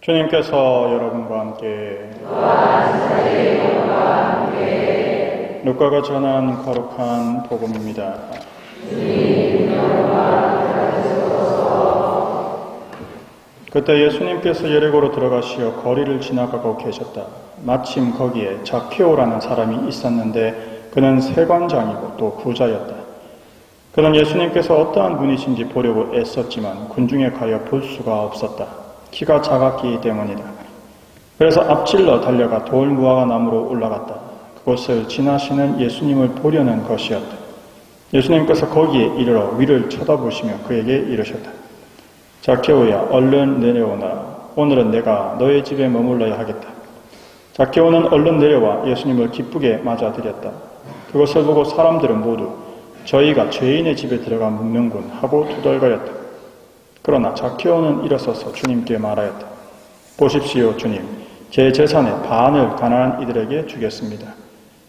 주님께서 여러분과 함께 루카가 전한 거룩한 복음입니다. 그때 예수님께서 여리고로 들어가시어 거리를 지나가고 계셨다. 마침 거기에 자케오라는 사람이 있었는데 그는 세관장이고 또 부자였다. 그는 예수님께서 어떠한 분이신지 보려고 애썼지만 군중에 가여 볼 수가 없었다. 키가 작았기 때문이다. 그래서 앞질러 달려가 돌무화과 나무로 올라갔다. 그곳을 지나시는 예수님을 보려는 것이었다. 예수님께서 거기에 이르러 위를 쳐다보시며 그에게 이르셨다. 자케오야, 얼른 내려오너라. 오늘은 내가 너의 집에 머물러야 하겠다. 자케오는 얼른 내려와 예수님을 기쁘게 맞아들였다. 그것을 보고 사람들은 모두 저희가 죄인의 집에 들어가 묵는군 하고 투덜거렸다. 그러나 자케오는 일어서서 주님께 말하였다. 보십시오, 주님. 제 재산의 반을 가난한 이들에게 주겠습니다.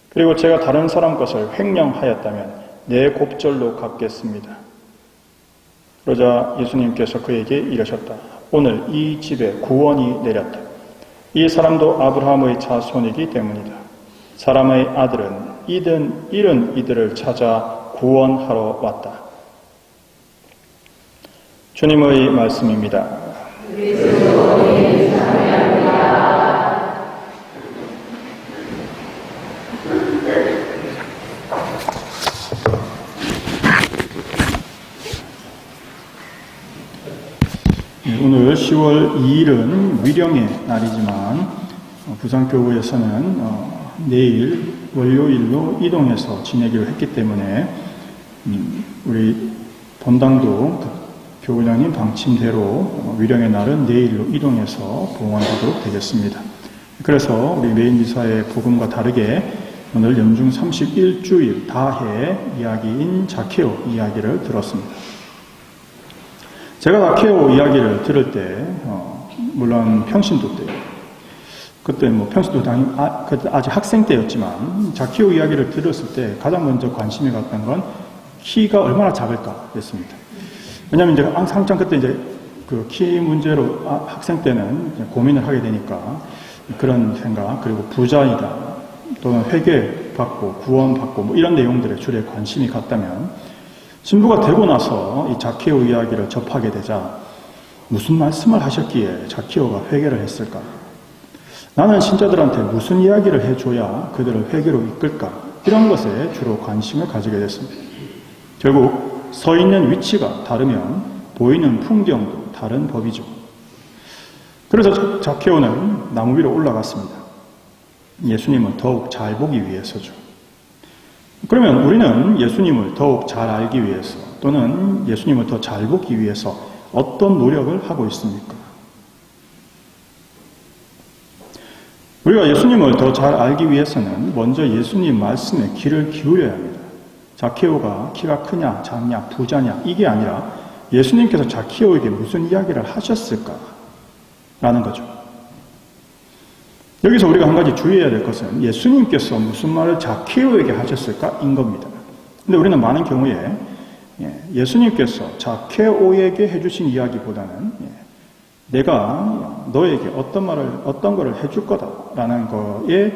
그리고 제가 다른 사람 것을 횡령하였다면 내 곱절로 갚겠습니다. 그러자 예수님께서 그에게 이르셨다. 오늘 이 집에 구원이 내렸다. 이 사람도 아브라함의 자손이기 때문이다. 사람의 아들은 잃은 이들을 찾아 구원하러 왔다. 주님의 말씀입니다. 오늘 10월 2일은 위령의 날이지만 부산교구에서는 내일 월요일로 이동해서 지내기로 했기 때문에 우리 본당도 교구장님 방침대로 위령의 날은 내일로 이동해서 봉헌하도록 되겠습니다. 그래서 우리 메인 미사의 복음과 다르게 오늘 연중 31주일 다해 이야기인 자케오 이야기를 들었습니다. 제가 자케오 이야기를 들을 때 물론 평신도 때 그때 평신도 그때 아직 학생 때였지만 자케오 이야기를 들었을 때 가장 먼저 관심이 갔던 건 키가 얼마나 작을까 였습니다. 왜냐하면 이제 항상 그때 이제 그 키 문제로 학생 때는 고민을 하게 되니까 그런 생각, 그리고 부자이다, 또는 회개받고 구원받고 이런 내용들에 주로 관심이 갔다면 신부가 되고 나서 이 자케오 이야기를 접하게 되자 무슨 말씀을 하셨기에 자케오가 회개를 했을까? 나는 신자들한테 무슨 이야기를 해줘야 그들을 회개로 이끌까? 이런 것에 주로 관심을 가지게 됐습니다. 결국 서 있는 위치가 다르면 보이는 풍경도 다른 법이죠. 그래서 자케오는 나무 위로 올라갔습니다. 예수님을 더욱 잘 보기 위해서죠. 그러면 우리는 예수님을 더욱 잘 알기 위해서 또는 예수님을 더 잘 보기 위해서 어떤 노력을 하고 있습니까? 우리가 예수님을 더 잘 알기 위해서는 먼저 예수님 말씀에 귀를 기울여야 합니다. 자케오가 키가 크냐, 작냐, 부자냐 이게 아니라 예수님께서 자케오에게 무슨 이야기를 하셨을까라는 거죠. 여기서 우리가 한 가지 주의해야 될 것은 예수님께서 무슨 말을 자케오에게 하셨을까인 겁니다. 근데 우리는 많은 경우에 예수님께서 자케오에게 해주신 이야기보다는 내가 너에게 어떤 거를 해줄 거다라는 거에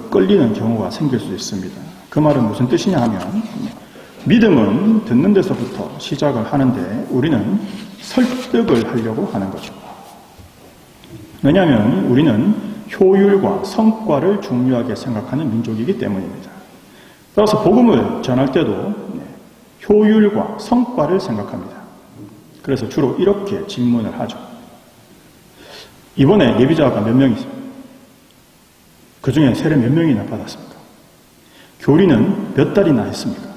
끌리는 경우가 생길 수 있습니다. 그 말은 무슨 뜻이냐 하면 믿음은 듣는 데서부터 시작을 하는데 우리는 설득을 하려고 하는 거죠. 왜냐하면 우리는 효율과 성과를 중요하게 생각하는 민족이기 때문입니다. 따라서 복음을 전할 때도 효율과 성과를 생각합니다. 그래서 주로 이렇게 질문을 하죠. 이번에 예비자가 몇 명이 있습니까? 그 중에 세례 몇 명이나 받았습니까? 교리는 몇 달이나 했습니까?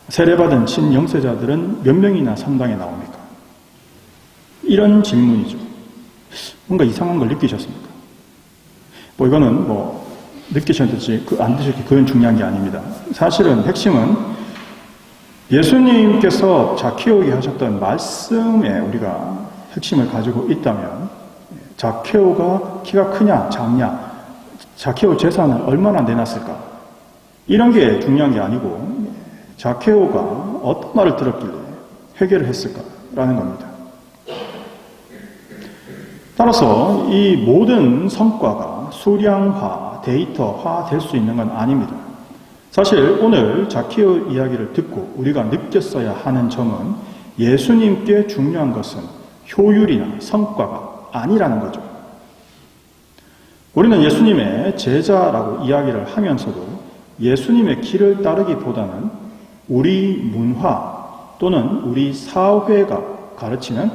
세례받은 신영세자들은 몇 명이나 성당에 나옵니까? 이런 질문이죠. 뭔가 이상한 걸 느끼셨습니까? 이거는 느끼셨든지 안 드셨든지 그건 중요한 게 아닙니다. 사실은 핵심은 예수님께서 자케오에게 하셨던 말씀에 우리가 핵심을 가지고 있다면 자케오가 키가 크냐 작냐, 자케오 재산을 얼마나 내놨을까, 이런 게 중요한 게 아니고 자케오가 어떤 말을 들었길래 회개를 했을까라는 겁니다. 따라서 이 모든 성과가 수량화, 데이터화 될 수 있는 건 아닙니다. 사실 오늘 자키오 이야기를 듣고 우리가 느꼈어야 하는 점은 예수님께 중요한 것은 효율이나 성과가 아니라는 거죠. 우리는 예수님의 제자라고 이야기를 하면서도 예수님의 길을 따르기보다는 우리 문화 또는 우리 사회가 가르치는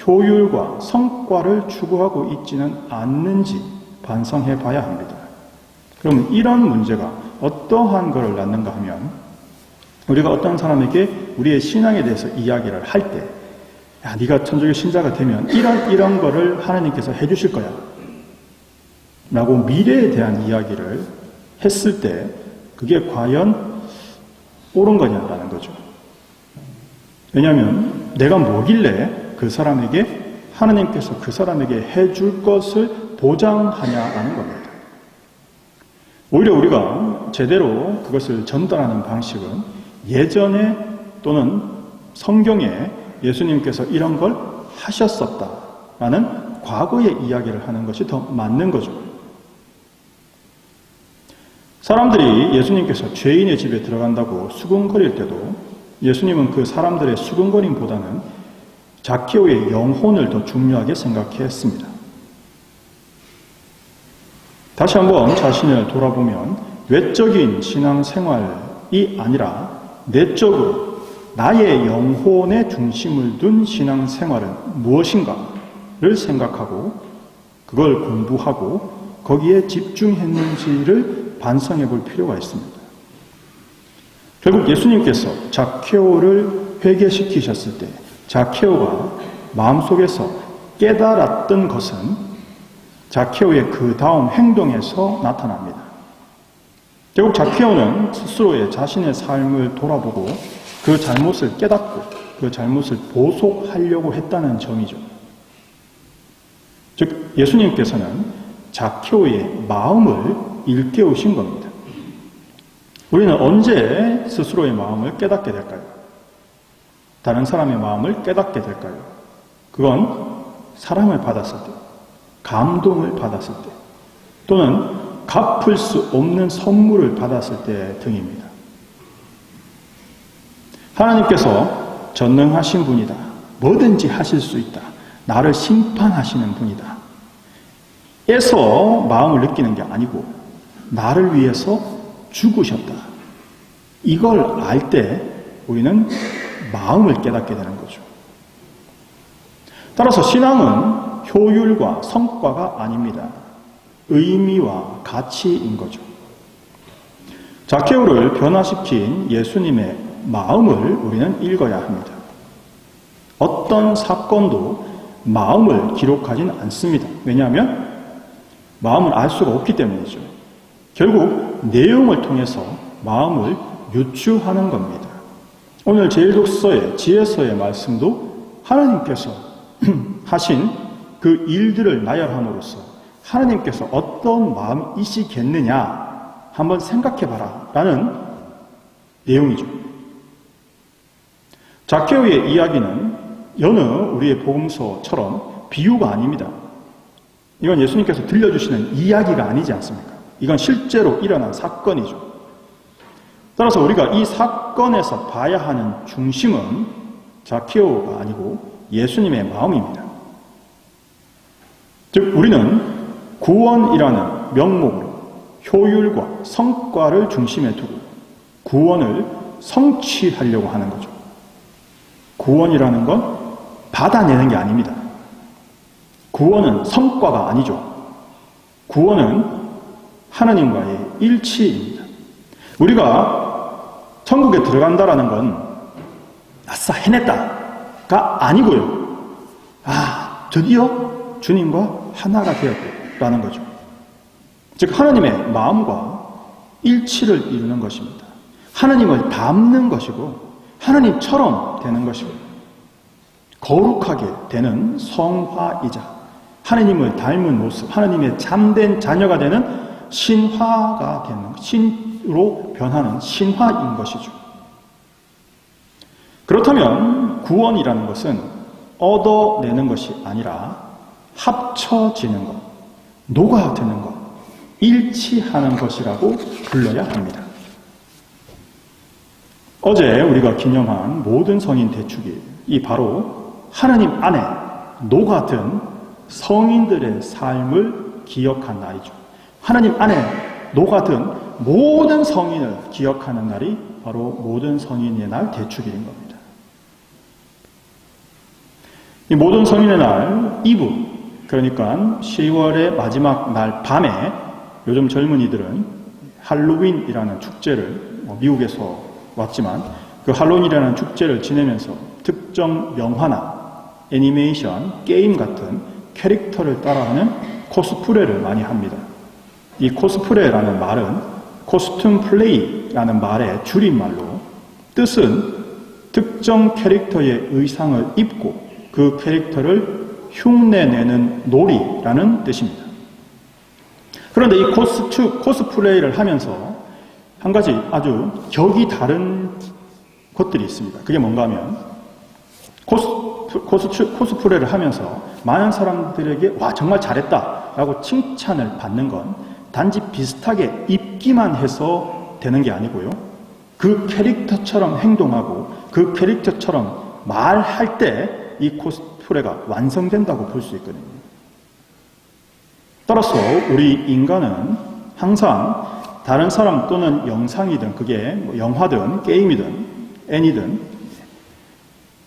효율과 성과를 추구하고 있지는 않는지 반성해 봐야 합니다. 그럼 이런 문제가 어떠한 것을 낳는가 하면 우리가 어떤 사람에게 우리의 신앙에 대해서 이야기를 할 때 야, 네가 천주교 신자가 되면 이런 거를 하나님께서 해주실 거야 라고 미래에 대한 이야기를 했을 때 그게 과연 옳은 거냐라는 거죠. 왜냐하면 내가 뭐길래 그 사람에게 하나님께서 그 사람에게 해줄 것을 보장하냐라는 겁니다. 오히려 우리가 제대로 그것을 전달하는 방식은 예전에 또는 성경에 예수님께서 이런 걸 하셨었다라는 과거의 이야기를 하는 것이 더 맞는 거죠. 사람들이 예수님께서 죄인의 집에 들어간다고 수군거릴 때도 예수님은 그 사람들의 수군거림보다는 자키오의 영혼을 더 중요하게 생각했습니다. 다시 한번 자신을 돌아보면 외적인 신앙생활이 아니라 내적으로 나의 영혼에 중심을 둔 신앙생활은 무엇인가를 생각하고 그걸 공부하고 거기에 집중했는지를 반성해 볼 필요가 있습니다. 결국 예수님께서 자케오를 회개시키셨을 때 자케오가 마음속에서 깨달았던 것은 자케오의 그 다음 행동에서 나타납니다. 결국 자케오는 스스로의 자신의 삶을 돌아보고 그 잘못을 깨닫고 그 잘못을 보속하려고 했다는 점이죠. 즉 예수님께서는 자케오의 마음을 일깨우신 겁니다. 우리는 언제 스스로의 마음을 깨닫게 될까요? 다른 사람의 마음을 깨닫게 될까요? 그건 사랑을 받았을 때, 감동을 받았을 때, 또는 갚을 수 없는 선물을 받았을 때 등입니다. 하나님께서 전능하신 분이다. 뭐든지 하실 수 있다. 나를 심판하시는 분이다. 에서 마음을 느끼는 게 아니고 나를 위해서 죽으셨다. 이걸 알 때 우리는 마음을 깨닫게 되는 거죠. 따라서 신앙은 효율과 성과가 아닙니다. 의미와 가치인 거죠. 자케오를 변화시킨 예수님의 마음을 우리는 읽어야 합니다. 어떤 사건도 마음을 기록하지는 않습니다. 왜냐하면 마음을 알 수가 없기 때문이죠. 결국 내용을 통해서 마음을 유추하는 겁니다. 오늘 제1독서의 지혜서의 말씀도 하나님께서 하신 그 일들을 나열함으로써 하나님께서 어떤 마음이시겠느냐 한번 생각해봐라 라는 내용이죠. 자케오의 이야기는 여느 우리의 복음서처럼 비유가 아닙니다. 이건 예수님께서 들려주시는 이야기가 아니지 않습니까? 이건 실제로 일어난 사건이죠. 따라서 우리가 이 사건에서 봐야 하는 중심은 자케오가 아니고 예수님의 마음입니다. 즉 우리는 구원이라는 명목으로 효율과 성과를 중심에 두고 구원을 성취하려고 하는 거죠. 구원이라는 건 받아내는 게 아닙니다. 구원은 성과가 아니죠. 구원은 하나님과의 일치입니다. 우리가 천국에 들어간다라는 건 아싸 해냈다가 아니고요. 아 드디어 주님과 하나가 되었다라는 거죠. 즉 하나님의 마음과 일치를 이루는 것입니다. 하나님을 닮는 것이고 하나님처럼 되는 것이고 거룩하게 되는 성화이자 하나님을 닮은 모습, 하나님의 참된 자녀가 되는 신화가 되는, 신으로 변하는 신화인 것이죠. 그렇다면 구원이라는 것은 얻어내는 것이 아니라 합쳐지는 것, 녹아드는 것, 일치하는 것이라고 불러야 합니다. 어제 우리가 기념한 모든 성인 대축일, 이 바로 하나님 안에 녹아든 성인들의 삶을 기억한 날이죠. 하나님 안에 녹아든 모든 성인을 기억하는 날이 바로 모든 성인의 날 대축일인 겁니다. 이 모든 성인의 날 이브, 그러니까 10월의 마지막 날 밤에 요즘 젊은이들은 할로윈이라는 축제를 미국에서 왔지만 그 할로윈이라는 축제를 지내면서 특정 영화나 애니메이션, 게임 같은 캐릭터를 따라하는 코스프레를 많이 합니다. 이 코스프레라는 말은 코스튬 플레이라는 말의 줄임말로 뜻은 특정 캐릭터의 의상을 입고 그 캐릭터를 흉내내는 놀이라는 뜻입니다. 그런데 이 코스프레이를 하면서 한 가지 아주 격이 다른 것들이 있습니다. 그게 뭔가 하면 코스프레를 하면서 많은 사람들에게 와 정말 잘했다 라고 칭찬을 받는 건 단지 비슷하게 입기만 해서 되는 게 아니고요. 그 캐릭터처럼 행동하고 그 캐릭터처럼 말할 때 이 코스프레가 완성된다고 볼 수 있거든요. 따라서 우리 인간은 항상 다른 사람 또는 영상이든 그게 영화든 게임이든 애니든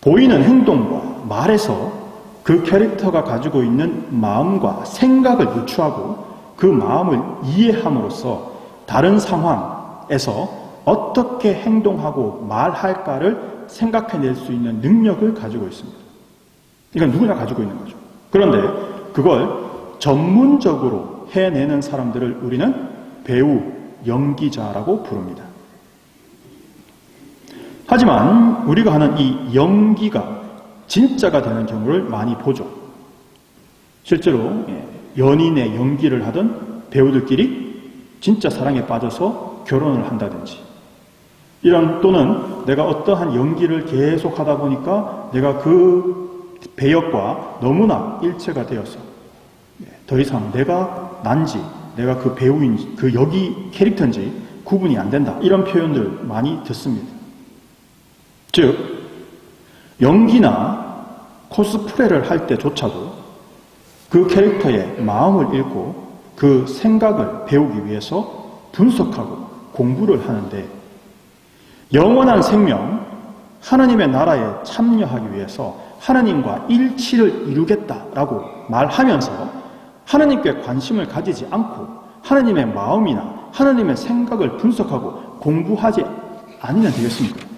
보이는 행동과 말에서 그 캐릭터가 가지고 있는 마음과 생각을 유추하고 그 마음을 이해함으로써 다른 상황에서 어떻게 행동하고 말할까를 생각해낼 수 있는 능력을 가지고 있습니다. 이건 누구나 가지고 있는 거죠. 그런데 그걸 전문적으로 해내는 사람들을 우리는 배우, 연기자라고 부릅니다. 하지만 우리가 하는 이 연기가 진짜가 되는 경우를 많이 보죠. 실제로 연인의 연기를 하던 배우들끼리 진짜 사랑에 빠져서 결혼을 한다든지 이런 또는 내가 어떠한 연기를 계속 하다 보니까 내가 그 배역과 너무나 일체가 되어서 더 이상 내가 난지 내가 그 배우인지 그 여기 캐릭터인지 구분이 안 된다. 이런 표현들 많이 듣습니다. 즉 연기나 코스프레를 할 때조차도 그 캐릭터의 마음을 읽고 그 생각을 배우기 위해서 분석하고 공부를 하는데 영원한 생명, 하나님의 나라에 참여하기 위해서 하나님과 일치를 이루겠다라고 말하면서 하나님께 관심을 가지지 않고 하나님의 마음이나 하나님의 생각을 분석하고 공부하지 않으면 되겠습니까?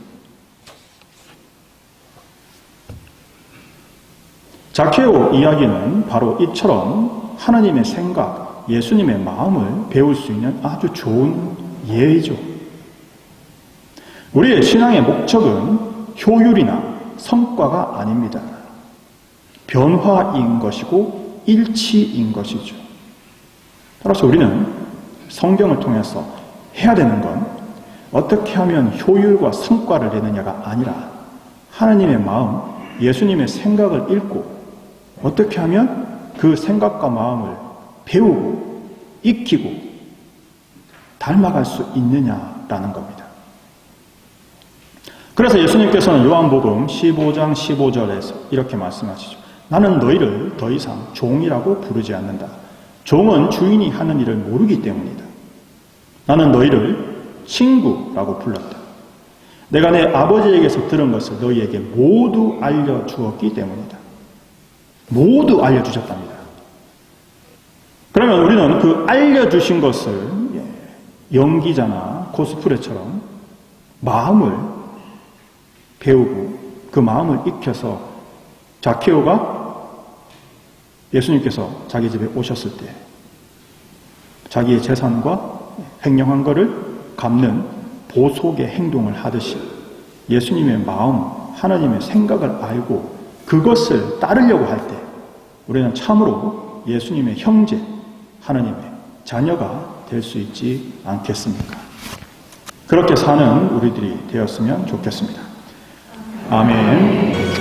자케오 이야기는 바로 이처럼 하나님의 생각, 예수님의 마음을 배울 수 있는 아주 좋은 예이죠. 우리의 신앙의 목적은 효율이나 성과가 아닙니다. 변화인 것이고 일치인 것이죠. 따라서 우리는 성경을 통해서 해야 되는 건 어떻게 하면 효율과 성과를 내느냐가 아니라 하나님의 마음, 예수님의 생각을 읽고 어떻게 하면 그 생각과 마음을 배우고 익히고 닮아갈 수 있느냐라는 겁니다. 그래서 예수님께서는 요한복음 15장 15절에서 이렇게 말씀하시죠. 나는 너희를 더 이상 종이라고 부르지 않는다. 종은 주인이 하는 일을 모르기 때문이다. 나는 너희를 친구라고 불렀다. 내가 내 아버지에게서 들은 것을 너희에게 모두 알려주었기 때문이다. 모두 알려주셨답니다. 그러면 우리는 그 알려주신 것을 연기자나 코스프레처럼 마음을 배우고 그 마음을 익혀서 자케오가 예수님께서 자기 집에 오셨을 때 자기의 재산과 횡령한 것을 갚는 보속의 행동을 하듯이 예수님의 마음, 하나님의 생각을 알고 그것을 따르려고 할 때 우리는 참으로 예수님의 형제, 하나님의 자녀가 될 수 있지 않겠습니까? 그렇게 사는 우리들이 되었으면 좋겠습니다. 아멘.